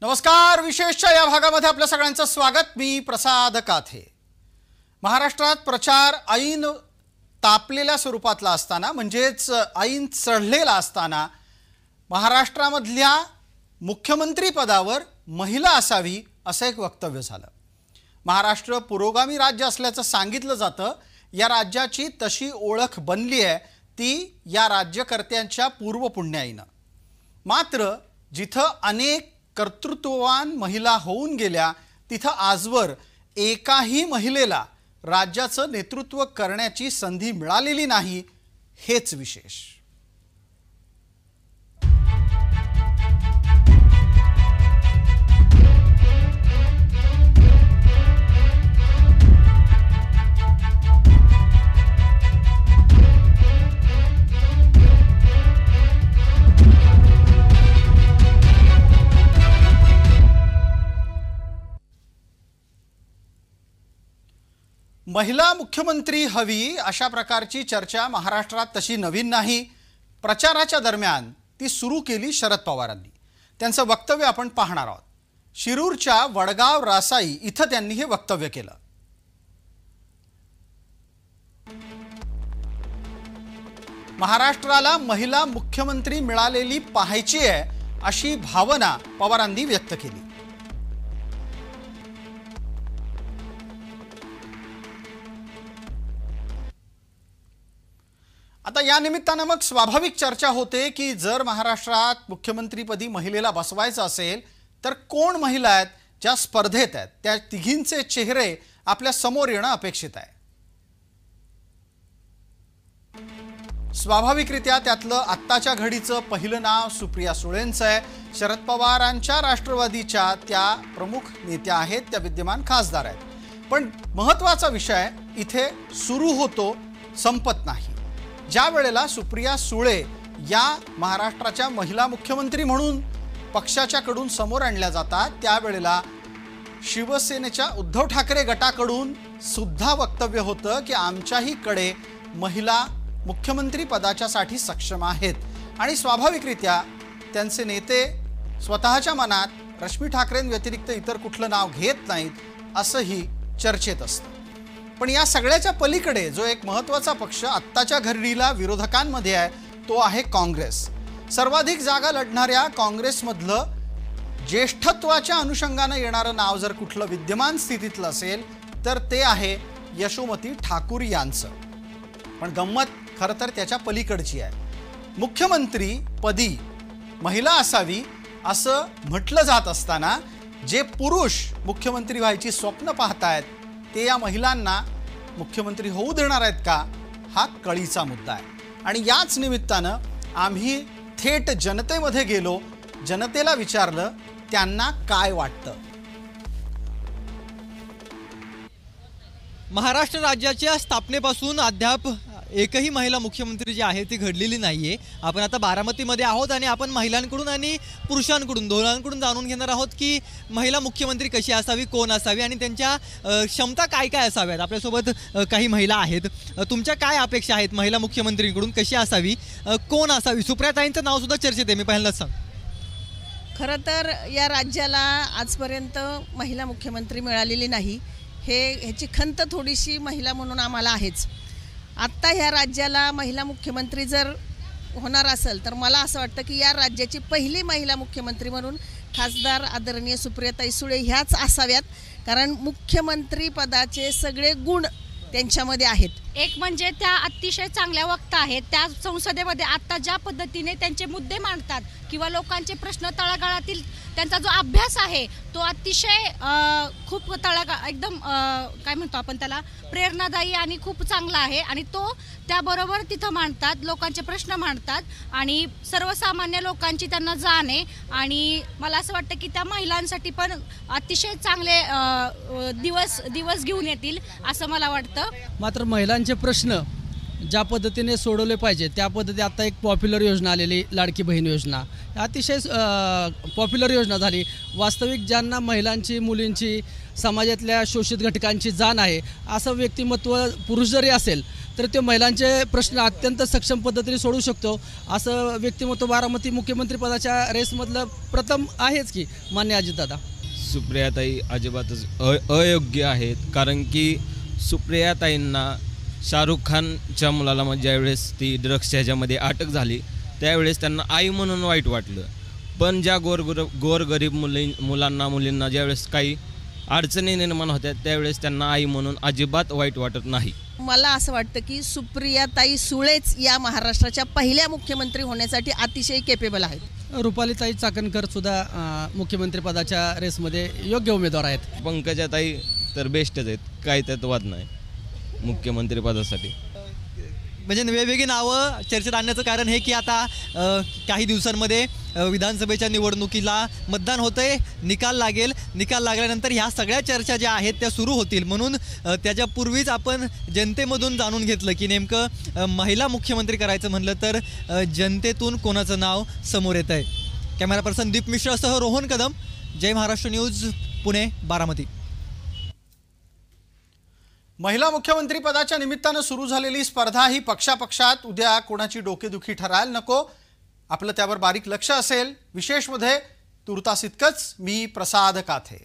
नमस्कार. विशेषच्या या भागामध्ये आपल्या सगळ्यांचं स्वागत. मी प्रसाद काथे. महाराष्ट्रात प्रचार ऐन तापलेल्या स्वरूपातला असताना म्हणजेच ऐन चढलेला असताना महाराष्ट्रामधल्या मुख्यमंत्री पदावर महिला असावी असं एक वक्तव्य झालं. महाराष्ट्र पुरोगामी राज्य असल्याचं सांगितलं जातं. या राज्याची तशी ओळख बनली आहे ती या राज्यकर्त्यांच्या पूर्वपुण्याईनं. मात्र जिथं अनेक कर्तृत्ववान महिला होऊन गेल्या तिथं आजवर एकाही महिलेला राज्याचं नेतृत्व करण्याची संधी मिळालेली नाही. हेच विशेष. महिला मुख्यमंत्री हवी अशा प्रकारची चर्चा महाराष्ट्रात तशी नवीन नाही. प्रचाराच्या दरम्यान ती सुरू केली शरद पवारांनी. त्यांचं वक्तव्य आपण पाहणार आहोत. शिरूरच्या वडगाव रासाई इथं त्यांनी हे वक्तव्य केलं. महाराष्ट्राला महिला मुख्यमंत्री मिळालेली पाहायची आहे अशी भावना पवारांनी व्यक्त केली. आता या निमित्तानं मग स्वाभाविक चर्चा होते की जर महाराष्ट्रात मुख्यमंत्रीपदी महिलेला बसवायचं असेल तर कोण महिला आहेत ज्या स्पर्धेत आहेत त्या तिघींचे चेहरे आपल्या समोर येणं अपेक्षित आहे. स्वाभाविकरित्या त्यातलं आत्ताच्या घडीचं पहिलं नाव सुप्रिया सुळेंचं आहे. शरद पवारांच्या राष्ट्रवादीच्या त्या प्रमुख नेत्या आहेत, त्या विद्यमान खासदार आहेत. पण महत्त्वाचा विषय इथे सुरू होतो, संपत नाही. ज्या वेळेला सुप्रिया सुळे या महाराष्ट्राच्या महिला मुख्यमंत्री म्हणून पक्षाच्याकडून समोर आणल्या जातात त्यावेळेला शिवसेनेच्या उद्धव ठाकरे गटाकडून सुद्धा वक्तव्य होतं की आमच्याही कडे महिला मुख्यमंत्री पदाच्यासाठी सक्षम आहेत. आणि स्वाभाविकरित्या त्यांचे नेते स्वतःच्या मनात रश्मी ठाकरेंव्यतिरिक्त इतर कुठलं नाव घेत नाहीत असंही चर्चेत असतं. पण या सगळ्याच्या पलीकडे जो एक महत्त्वाचा पक्ष आत्ताच्या घडीला विरोधकांमध्ये आहे तो आहे काँग्रेस. सर्वाधिक जागा लढणाऱ्या काँग्रेसमधलं ज्येष्ठत्वाच्या अनुषंगानं येणारं नाव जर कुठलं विद्यमान स्थितीतलं असेल तर ते आहे यशोमती ठाकूर यांचं. पण गंमत खरं तर त्याच्या पलीकडची आहे. मुख्यमंत्री पदी महिला असावी असं म्हटलं जात असताना जे पुरुष मुख्यमंत्री व्हायची स्वप्न पाहतायत ते या महिलांना मुख्यमंत्री होऊ देणार आहेत का हा कळीचा मुद्दा आहे. आणि याच निमित्तानं आम्ही थेट जनतेमध्ये गेलो, जनतेला विचारलं त्यांना काय वाटतं. महाराष्ट्र राज्याच्या स्थापनेपासून अद्याप एकही महिला मुख्यमंत्री जी आहे ती घडलेली नाहीये. आपण आता बारामतीमध्ये आहोत आणि आपण महिलांकडून आणि पुरुषांकडून दोघांकडून जाणून घेणार आहोत की महिला मुख्यमंत्री कशी असावी, कोण असावी आणि त्यांच्या क्षमता काय काय असाव्यात. आपल्यासोबत काही महिला आहेत. तुमच्या काय अपेक्षा आहेत महिला मुख्यमंत्रीकडून, कशी असावी, कोण असावी? सुप्रियाताईंचं नाव सुद्धा चर्चेत आहे. मी पहिल्यांदाच सांग. खरं तर या राज्याला आजपर्यंत महिला मुख्यमंत्री मिळालेली नाही. ह्याची खंत थोडीशी महिला म्हणून आम्हाला आहेच. आत्ता ह्या राज्याला महिला मुख्यमंत्री जर होणार असेल तर मला असं वाटतं की या राज्याची पहिली महिला मुख्यमंत्री म्हणून खासदार आदरणीय सुप्रियाताई सुळे ह्याच असाव्यात. कारण मुख्यमंत्री पदाचे सगळे गुण त्यांच्यामध्ये आहेत. एक म्हणजे त्या अतिशय चांगल्या वक्ता आहेत. त्या संसदेमध्ये आत्ता ज्या पद्धतीने त्यांचे मुद्दे मांडतात किंवा लोकांचे प्रश्न तळागाळातील त्यांचा जो अभ्यास आहे तो अतिशय खूप एकदम काय म्हणतो आपण त्याला प्रेरणादायी आणि खूप चांगला आहे. आणि तो त्याबरोबर तिथं मांडतात, लोकांचे प्रश्न मांडतात आणि सर्वसामान्य लोकांची त्यांना जाण आहे. आणि मला असं वाटतं की त्या महिलांसाठी पण अतिशय चांगले दिवस घेऊन येतील असं मला वाटतं. मात्र महिलांचे प्रश्न ज्या पद्धतीने सोडवले पाहिजे त्या पद्धती आता एक पॉप्युलर योजना आलेली लाडकी बहीण योजना अतिशय पॉप्युलर योजना झाली. वास्तविक ज्यांना महिलांची, मुलींची, समाजातल्या शोषित घटकांची जाण आहे असं व्यक्तिमत्व पुरुष जरी असेल तर तो महिलांचे प्रश्न अत्यंत सक्षम पद्धतीने सोडू शकतो असं व्यक्तिमत्व बारामती मुख्यमंत्रीपदाच्या रेसमधलं प्रथम आहेच की मान्य अजितदादा. सुप्रियाताई अजिबातच अयोग्य आहेत, कारण की सुप्रियाताईंना शाहरुख खानच्या मुलाला म्हणजे ज्यावेळेस ती ड्रग्सच्या ह्याच्यामध्ये अटक झाली त्यावेळेस त्यांना आई म्हणून वाईट वाटलं, पण ज्या गोरगरीब मुलांना मुलींना ज्यावेळेस काही अडचणी निर्माण होत्या त्यावेळेस त्यांना आई म्हणून अजिबात वाईट वाटत नाही. मला असं वाटतं की सुप्रियाताई सुळेच या महाराष्ट्राच्या पहिल्या मुख्यमंत्री होण्यासाठी अतिशय केपेबल आहेत. रुपालीताई चाकणकर सुद्धा मुख्यमंत्रीपदाच्या रेसमध्ये योग्य उमेदवार आहेत. पंकजाताई तर बेस्टच आहेत, काही त्यात वाद नाही मुख्यमंत्रीपदासाठी. म्हणजे वेगवेगळी नावं चर्चेत आणण्याचं कारण हे की आता काही दिवसांमध्ये विधानसभेच्या निवडणुकीला मतदान होतंय, निकाल लागेल. निकाल लागल्यानंतर ह्या सगळ्या चर्चा ज्या आहेत त्या सुरू होतील. म्हणून त्याच्यापूर्वीच आपण जनतेमधून जाणून घेतलं की नेमकं महिला मुख्यमंत्री करायचं म्हणलं तर जनतेतून कोणाचं नाव समोर येत आहे. कॅमेरा पर्सन दीप मिश्रासह रोहन कदम, जय महाराष्ट्र न्यूज, पुणे, बारामती. महिला मुख्यमंत्री पदाच्या निमित्तानं सुरू झालेली स्पर्धा ही पक्षापक्षात उद्या कोणाची डोकेदुखी ठरायला नको, आपलं त्यावर बारीक लक्ष असेल. विशेषमध्ये तुर्तास इतकंच. मी प्रसाद काथे.